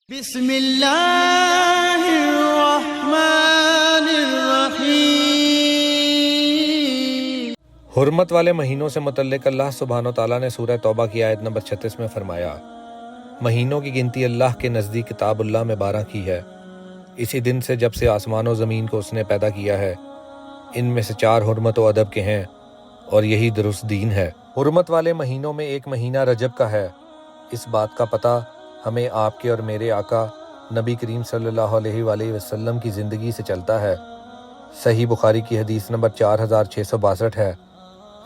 بسم اللہ الرحمن الرحیم۔ حرمت والے مہینوں سے متعلق اللہ سبحانہ وتعالیٰ نے سورہ توبہ کی آیت نمبر 36 میں فرمایا، مہینوں کی گنتی اللہ کے نزدیک کتاب اللہ میں 12 کی ہے، اسی دن سے جب سے آسمان و زمین کو اس نے پیدا کیا ہے، ان میں سے 4 حرمت و ادب کے ہیں اور یہی درست دین ہے۔ حرمت والے مہینوں میں ایک مہینہ رجب کا ہے۔ اس بات کا پتہ ہمیں آپ کے اور میرے آقا نبی کریم صلی اللہ علیہ وآلہ وسلم کی زندگی سے چلتا ہے۔ صحیح بخاری کی حدیث نمبر 4662 ہے۔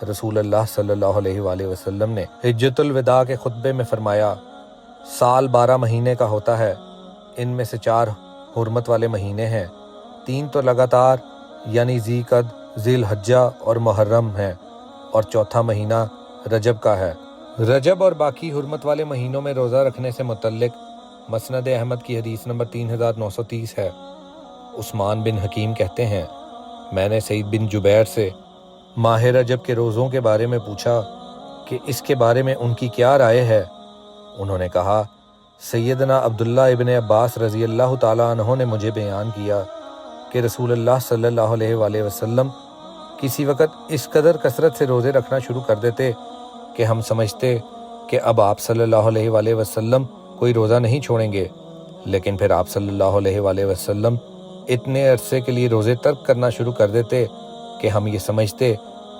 رسول اللہ صلی اللہ علیہ وآلہ وسلم نے حجۃ الوداع کے خطبے میں فرمایا، سال 12 مہینے کا ہوتا ہے، ان میں سے 4 حرمت والے مہینے ہیں، 3 تو لگاتار یعنی ذی قعد، ذی الحجہ اور محرم ہیں، اور چوتھا مہینہ رجب کا ہے۔ رجب اور باقی حرمت والے مہینوں میں روزہ رکھنے سے متعلق مسند احمد کی حدیث نمبر 3930 ہے۔ عثمان بن حکیم کہتے ہیں، میں نے سعید بن جبیر سے ماہ رجب کے روزوں کے بارے میں پوچھا کہ اس کے بارے میں ان کی کیا رائے ہے۔ انہوں نے کہا، سیدنا عبداللہ ابن عباس رضی اللہ تعالیٰ عنہ نے مجھے بیان کیا کہ رسول اللہ صلی اللہ علیہ وآلہ وسلم کسی وقت اس قدر کثرت سے روزے رکھنا شروع کر دیتے کہ ہم سمجھتے کہ اب آپ صلی اللہ علیہ وآلہ وسلم کوئی روزہ نہیں چھوڑیں گے، لیکن پھر آپ صلی اللہ علیہ وآلہ وسلم اتنے عرصے کے لیے روزے ترک کرنا شروع کر دیتے کہ ہم یہ سمجھتے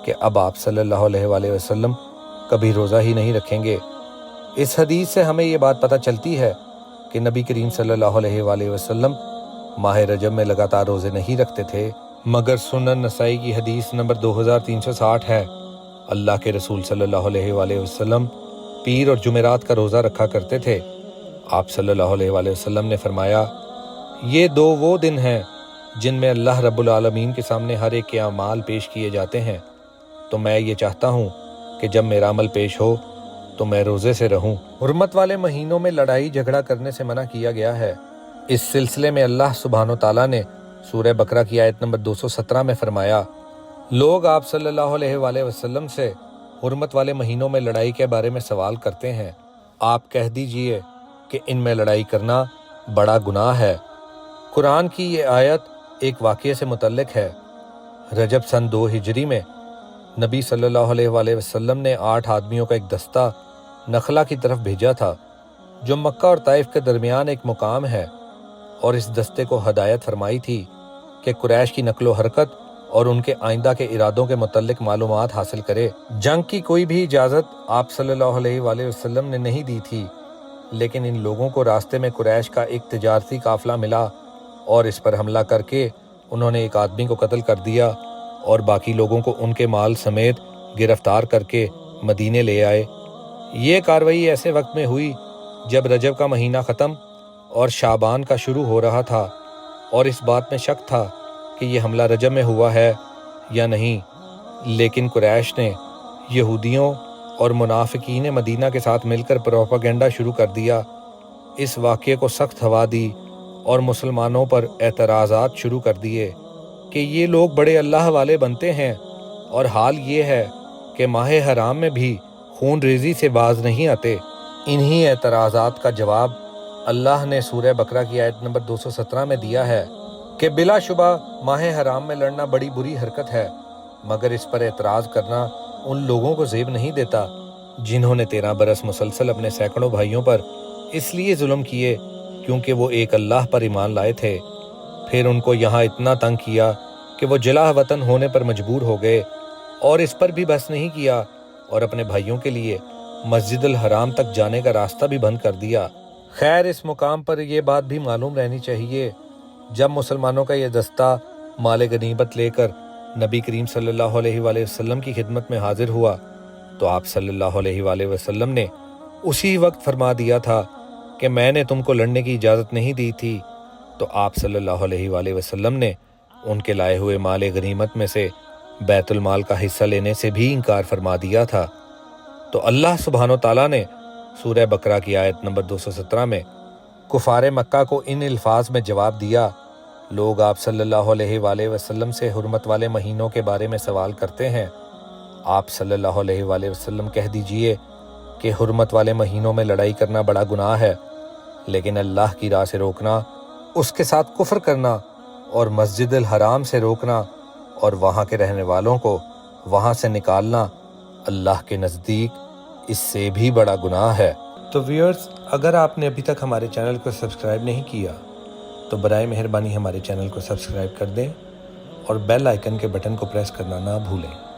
کہ اب آپ صلی اللہ علیہ وآلہ وسلم کبھی روزہ ہی نہیں رکھیں گے۔ اس حدیث سے ہمیں یہ بات پتہ چلتی ہے کہ نبی کریم صلی اللہ علیہ وآلہ وسلم ماہ رجب میں لگاتار روزے نہیں رکھتے تھے، مگر سنن نسائی کی حدیث نمبر 2360 ہے، اللہ کے رسول صلی اللہ علیہ وآلہ وسلم پیر اور جمعرات کا روزہ رکھا کرتے تھے۔ آپ صلی اللہ علیہ وآلہ وسلم نے فرمایا، یہ 2 وہ دن ہیں جن میں اللہ رب العالمین کے سامنے ہر ایک کے اعمال پیش کیے جاتے ہیں، تو میں یہ چاہتا ہوں کہ جب میرا عمل پیش ہو تو میں روزے سے رہوں۔ حرمت والے مہینوں میں لڑائی جھگڑا کرنے سے منع کیا گیا ہے۔ اس سلسلے میں اللہ سبحانہ وتعالیٰ نے سورہ بقرہ کی آیت نمبر 217 میں فرمایا، لوگ آپ صلی اللہ علیہ وآلہ وسلم سے حرمت والے مہینوں میں لڑائی کے بارے میں سوال کرتے ہیں، آپ کہہ دیجئے کہ ان میں لڑائی کرنا بڑا گناہ ہے۔ قرآن کی یہ آیت ایک واقعے سے متعلق ہے۔ رجب سن 2 ہجری میں نبی صلی اللہ علیہ وآلہ وسلم نے 8 آدمیوں کا ایک دستہ نخلا کی طرف بھیجا تھا، جو مکہ اور طائف کے درمیان ایک مقام ہے، اور اس دستے کو ہدایت فرمائی تھی کہ قریش کی نقل و حرکت اور ان کے آئندہ کے ارادوں کے متعلق معلومات حاصل کرے۔ جنگ کی کوئی بھی اجازت آپ صلی اللہ علیہ وآلہ وسلم نے نہیں دی تھی، لیکن ان لوگوں کو راستے میں قریش کا ایک تجارتی قافلہ ملا اور اس پر حملہ کر کے انہوں نے ایک آدمی کو قتل کر دیا اور باقی لوگوں کو ان کے مال سمیت گرفتار کر کے مدینے لے آئے۔ یہ کارروائی ایسے وقت میں ہوئی جب رجب کا مہینہ ختم اور شعبان کا شروع ہو رہا تھا، اور اس بات میں شک تھا کہ یہ حملہ رجب میں ہوا ہے یا نہیں، لیکن قریش نے یہودیوں اور منافقین مدینہ کے ساتھ مل کر پروپیگنڈا شروع کر دیا۔ اس واقعے کو سخت ہوا دی اور مسلمانوں پر اعتراضات شروع کر دیے کہ یہ لوگ بڑے اللہ والے بنتے ہیں، اور حال یہ ہے کہ ماہ حرام میں بھی خون ریزی سے باز نہیں آتے۔ انہی اعتراضات کا جواب اللہ نے سورہ بقرہ کی آیت نمبر 217 میں دیا ہے کہ بلا شبہ ماہ حرام میں لڑنا بڑی بری حرکت ہے، مگر اس پر اعتراض کرنا ان لوگوں کو زیب نہیں دیتا جنہوں نے 13 برس مسلسل اپنے سینکڑوں بھائیوں پر اس لیے ظلم کیے کیونکہ وہ ایک اللہ پر ایمان لائے تھے، پھر ان کو یہاں اتنا تنگ کیا کہ وہ جلا وطن ہونے پر مجبور ہو گئے، اور اس پر بھی بس نہیں کیا اور اپنے بھائیوں کے لیے مسجد الحرام تک جانے کا راستہ بھی بند کر دیا۔ خیر، اس مقام پر یہ بات بھی معلوم رہنی چاہیے، جب مسلمانوں کا یہ دستہ مال غنیمت لے کر نبی کریم صلی اللہ علیہ وآلہ وسلم کی خدمت میں حاضر ہوا تو آپ صلی اللہ علیہ وآلہ وسلم نے اسی وقت فرما دیا تھا کہ میں نے تم کو لڑنے کی اجازت نہیں دی تھی، تو آپ صلی اللہ علیہ وآلہ وسلم نے ان کے لائے ہوئے مال غنیمت میں سے بیت المال کا حصہ لینے سے بھی انکار فرما دیا تھا۔ تو اللہ سبحانہ وتعالیٰ نے سورہ بقرہ کی آیت نمبر 217 میں کفار مکہ کو ان الفاظ میں جواب دیا، لوگ آپ صلی اللہ علیہ وآلہ وسلم سے حرمت والے مہینوں کے بارے میں سوال کرتے ہیں، آپ صلی اللہ علیہ وآلہ وسلم کہہ دیجئے کہ حرمت والے مہینوں میں لڑائی کرنا بڑا گناہ ہے، لیکن اللہ کی راہ سے روکنا، اس کے ساتھ کفر کرنا اور مسجد الحرام سے روکنا اور وہاں کے رہنے والوں کو وہاں سے نکالنا اللہ کے نزدیک اس سے بھی بڑا گناہ ہے۔ تو ویورز، اگر آپ نے ابھی تک ہمارے چینل کو سبسکرائب نہیں کیا تو برائے مہربانی ہمارے چینل کو سبسکرائب کر دیں اور بیل آئیکن کے بٹن کو پریس کرنا نہ بھولیں۔